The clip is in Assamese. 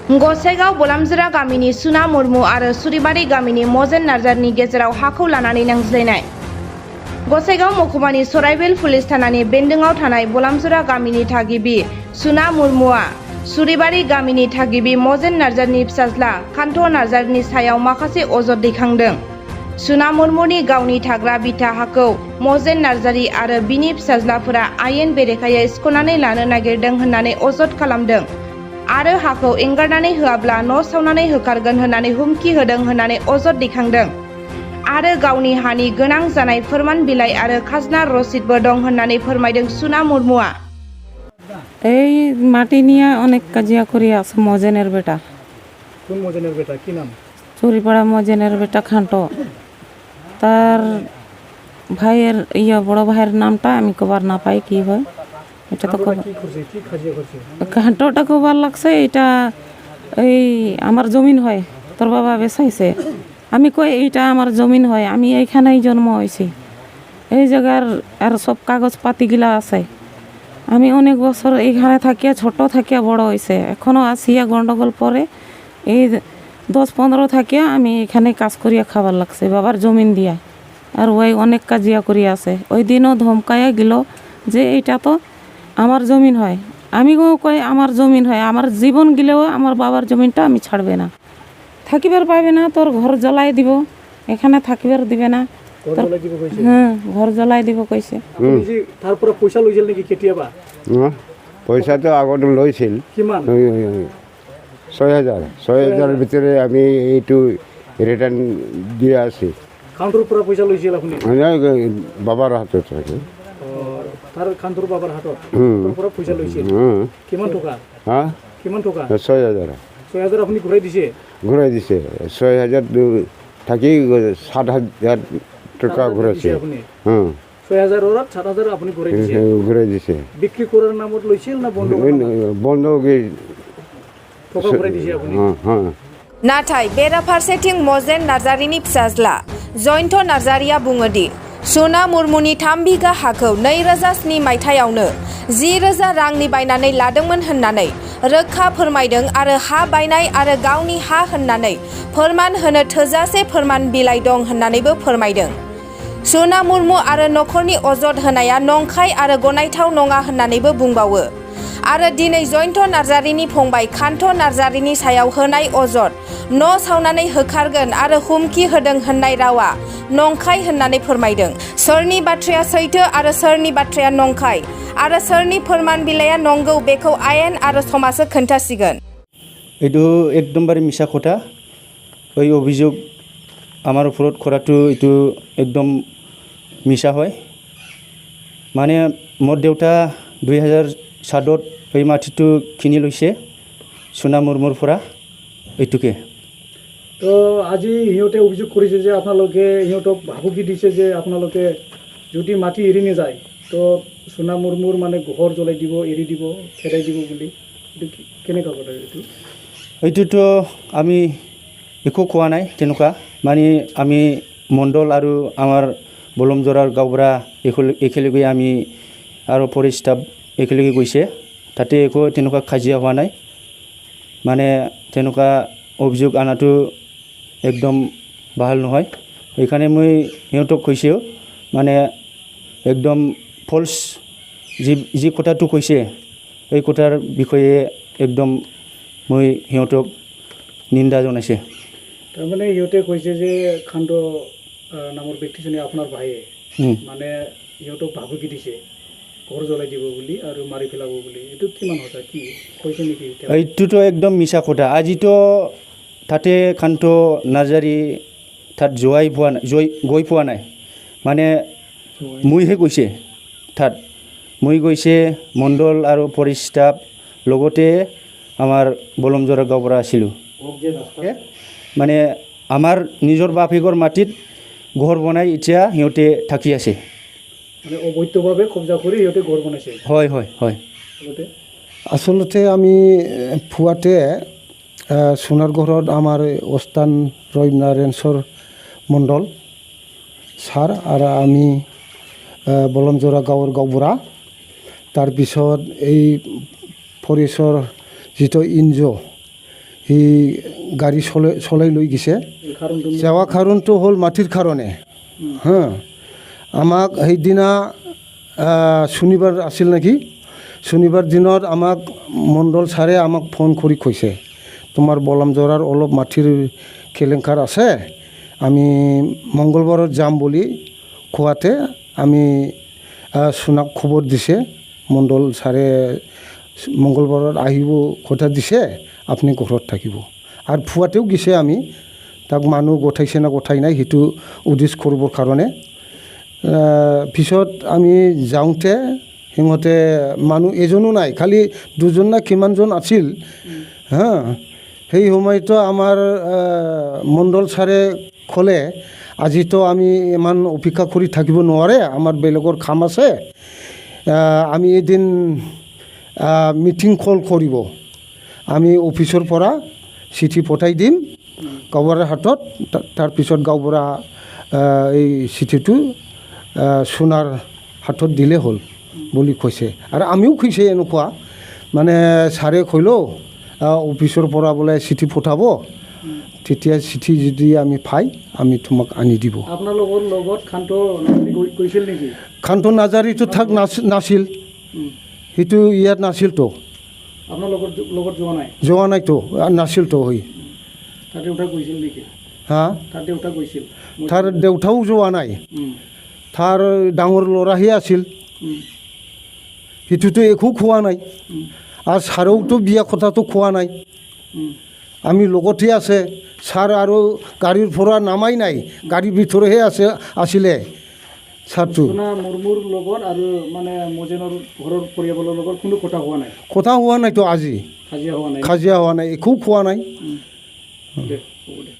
गसाइगाव बलामजोरा गामिनि सुना मुर्मु आरो सुरिबारि गामिनि मजेन नार्जारिनि गेजेराव हाखौ लानानै नांज्लायनाय। गसाइगाव महकुमानि सराइबिल पुलिस थानानि बेन्दोंआव थानाय बलामजोरा गामिनि थागिबि सुना मुर्मुआ सुरिबारि गामिनि थागिबि मजेन नार्जारिनि फिसाज्ला कान्त नार्जारिनि सायाव माखासे अजद दैखांदों। सुना मुर्मुनि गावनि थाग्रा बिथा हाखौ मजेन नार्जारि आरो बिनि फिसाज्लाफोरा आयेन बेरेखायै सिख'नानै लानो नागिरदों होननानै अजद खालामदों आरो हाखौ एंगारनानै होआब्ला न' सावनानै होखारगोन होननानै हुमखि होदों होननानै अजद दैखांदों आरो गावनि हानि गोनां जानाय फोरमान बिलाइ आरो खाजना रसिदबो दं होननानै फोरमायदों सुना मुर्मुआ। এই মাটি নিয়ে অনেক কাজিয়া করি আছে মজেনের বেটা। কোন মজেনের বেটা, কি নাম? চুরিপাড়া মজেনের বেটা খান্ট। তার ভাইয়ের বড় ভাইয়ের নামটা আমি কবার না পাই কি হয় এটা তো কি করছে, কি কাজিয়া করছে? খান্টটা কবার লাগছে এটা এই আমার জমিন হয়, তোর বাবা বেচাইছে। আমি কই এইটা আমার জমিন হয়, আমি এইখানেই জন্ম হয়েছি, এই জায়গার আর সব কাগজ পাতিগুলা আছে। আমি অনেক বছর এইখানে থাকিয়া ছোট থাকিয়া বড় হয়েছে, এখনও আসিয়া গন্ডগোল পরে এই 10-15 থাকিয়া আমি এখানে কাজ করিয়া খাবার লাগছে বাবার জমিন দিয়া। আর ওই অনেক কাজিয়া করিয়া আছে, ওই দিনও ধমকাইয়া গেল যে এইটা তো আমার জমিন হয়। আমি কই আমার জমিন হয়, আমার জীবন গেলেও আমার বাবার জমিনটা আমি ছাড়বে না, থাকিবার পাবে না, তোর ঘর জ্বলাই দিব, এখানে থাকিবার দিবে না। হ্যাঁ, ঘর জ্বলাই দিব কইছে। তারপরে পয়সা লইছিল নাকি কেতিয়াবা? পয়সা তো আগতে লৈছিল। কিমান? 6,000 ভিতরে আমি এইটো রিটার্ন দিয়ে আছি। কাউন্টার পৰা পয়সা লৈছিল আপুনি? বাবাৰ হাতত থাকে। তাৰ কাউন্টাৰ বাবাৰ হাতত পৰা পয়সা লৈছিল? কিমান টকা? হ্যাঁ, কিমান টকা? 6,000। 6,000 আপুনি ঘূৰাই দিছে? ঘূৰাই দিছে। 6,000 থাকি 7,000 টাকা ঘূৰাইছে। 6,000 ওৰ 7,000 আপনি ঘূৰাই দিছে। বিক্ৰি কৰাৰ নামত লৈছিল না বন্ধ? বন্ধক টাকা ঘূৰাই দিছে আপনি? হ্যাঁ। नाथाय बेराफारसेथिं मजेन नार्जारिनि फिसाज्ला जयन्त नार्जारिया बुङोदि सुना मुर्मुनि 3 बिघा हाखौ 2007 मायथाइयावनो 10,000 रांनि बायनानै लादोंमोन होननानै रोखा फोरमायदों आरो हा बायनाय आरो गावनि हा होननानै फोरमान होनो थोजासे फोरमान बिलाइ दं होननानैबो फोरमायदों। सुना मुर्मु आरो नखरनि अजद होनाया नंखाय आरो गनायथाव नङा होननानैबो बुंबावो आरो दिनै जयन्त नार्जारिनि फंबाय कान्त नार्जारिनि सायाव होनाय अजद न' सावनानै होखारगोन आरो हुमखि होदों होननाय रावा नंखाय होननानै फोरमायदों। सोरनि बाथ्राया सैथो आरो सोरनि बाथ्राया नंखाय आरो सोरनि फोरमान बिलाइया नंगौ बेखौ आयेन आरो समाजो खोन्थासिगोन। এইটো একদমবাৰে মিছা কথা। এই অভিযোগ আমাৰ ওপৰত কৰাটো এইটো একদম মিছা হয়। মানে মোৰ দেউতা 2007 এই মাটিটো কিনি লৈছে সুনা মুৰ্মুৰ পৰা, এইটোকে। তো আজি সিহঁতে অভিযোগ কৰিছে যে আপোনালোকে সিহঁতক ভাবুকি দিছে যে আপোনালোকে যদি মাটি এৰি নাযায় তো সুনা মুৰ্মুৰ মানে ঘৰ জ্বলাই দিব, এৰি দিব, খেদাই দিব বুলি। এইটো কেনেকুৱা কথা? এইটোতো আমি একো কোৱা নাই তেনেকুৱা। মানে আমি মণ্ডল আৰু আমাৰ বলমজৰাৰ গাঁওবুঢ়া একেলগে আমি আৰু ফৰেষ্ট ষ্টাফ একেলগে গৈছে, তাতে একো তেনেকুৱা কাজিয়া হোৱা নাই। মানে তেনেকুৱা অভিযোগ আনাটো একদম ভাল নহয়। সেইকাৰণে মই সিহঁতক কৈছোঁ মানে একদম ফল্ছ যি কথাটো কৈছে এই কথাৰ বিষয়ে একদম মই সিহঁতক নিন্দা জনাইছে। তাৰমানে সিহঁতে কৈছে যে কান্ত নামৰ ব্যক্তিজনে আপোনাৰ ভাইয়ে মানে সিহঁতক ভাবুকি দিছে ঘৰ জ্বলাই দিব বুলি আৰু মাৰি পেলাব বুলি। এইটো কিমান কথা, কি কৈছে নেকি? এইটোতো একদম মিছা কথা। আজিতো তাতে কান্ত নাৰ্জাৰি তাত গৈ পোৱা নাই। মানে মইহে গৈছে তাত। মই গৈছে মণ্ডল আৰু ফৰেষ্ট ষ্টাফ লগতে আমাৰ বলমজৰা গাঁওবুঢ়া আছিলোঁ। মানে আমাৰ নিজৰ বাপেকৰ মাটিত ঘৰ বনাই এতিয়া সিহঁতে থাকি আছে। মানে অবৈধভাৱে কব্জা কৰি সিহঁতে ঘৰ বনাইছে? হয় হয় হয়। আচলতে আমি পুৱাতে সোণাৰ ঘৰত আমাৰ অস্থান ৰয়না ৰেঞ্চৰ মণ্ডল ছাৰ আৰু আমি বলমজৰা গাঁৱৰ গাঁওবুঢ়া, তাৰপিছত এই ফৰেষ্টৰ যিটো এন জি অ' সি গাড়ী চলাই লৈ গৈছে। এই কাৰণটো যোৱা কাৰণটো হ'ল মাটিৰ কাৰণে। হা, আমাক সেইদিনা শনিবাৰ আছিল নেকি, শনিবাৰ দিনত আমাক মণ্ডল ছাৰে আমাক ফোন কৰি কৈছে, তোমাৰ বলামজৰাৰ অলপ মাটিৰ কেলেংকাৰ আছে, আমি মংগলবাৰত যাম বুলি কোৱাতে আমি সোনাক খবৰ দিছে, মণ্ডল ছাৰে মংগলবাৰত আহিব কথা দিছে, আপুনি ঘৰত থাকিব। আৰু পুৱাতেও গৈছে আমি, তাক মানুহ গঠাইছে না গঠাই নাই সেইটো উদ্দেশ্য কৰিবৰ কাৰণে। পিছত আমি যাওঁতে সিহঁতে মানুহ এজনো নাই, খালি দুজন না কিমানজন আছিল। হা, সেই সময়তো আমাৰ মণ্ডল ছাৰে ক'লে, আজিতো আমি ইমান অপেক্ষা কৰি থাকিব নোৱাৰে, আমাৰ বেলেগৰ কাম আছে, আমি এদিন মিটিং কল কৰিব, আমি অফিচৰ পৰা চিঠি পঠাই দিম গাঁওবুঢ়াৰ হাতত, তাৰপিছত গাঁওবুঢ়া এই চিঠিটো সোণাৰ হাতত দিলে হ'ল বুলি কৈছে। আৰু আমিও কৈছে এনেকুৱা, মানে ছাৰে কৈলেও অফিচৰ পৰা বোলে চিঠি পঠাব, তেতিয়া চিঠি যদি আমি পাই আমি তোমাক আনি দিব। আপোনালোকৰ লগত খান্ত নাৰ্জাৰী গৈছিল নেকি? খান্ত নাৰ্জাৰীটো থাক নাছিল, সেইটো ইয়াত নাছিলতো, আপোনালোকৰ লগত যোৱা নাই? যোৱা নাইতো, নাছিলতো। হৈ তাৰ দেউতা গৈছিল নেকি? হা, তাৰ দেউতা গৈছিল? তাৰ দেউতাও যোৱা নাই, তাৰ ডাঙৰ ল'ৰাহে আছিল, সেইটোতো একো খোৱা নাই। আৰু ছাৰেওতো বিয়া কথাটো খোৱা নাই, আমি লগতে আছে। ছাৰ আৰু গাড়ীৰ পৰা নামাই নাই, গাড়ীৰ ভিতৰহে আছিলে ছাৰটো। সোণা মুৰ্মুৰ লগত আৰু মানে মজেনৰ ঘৰৰ পৰিয়ালৰ লগত কোনো কথা হোৱা নাই? কথা হোৱা নাইতো, আজি কাজিয়া হোৱা নাই? কাজিয়া হোৱা নাই, একো খোৱা নাই। দে হ'ব দে।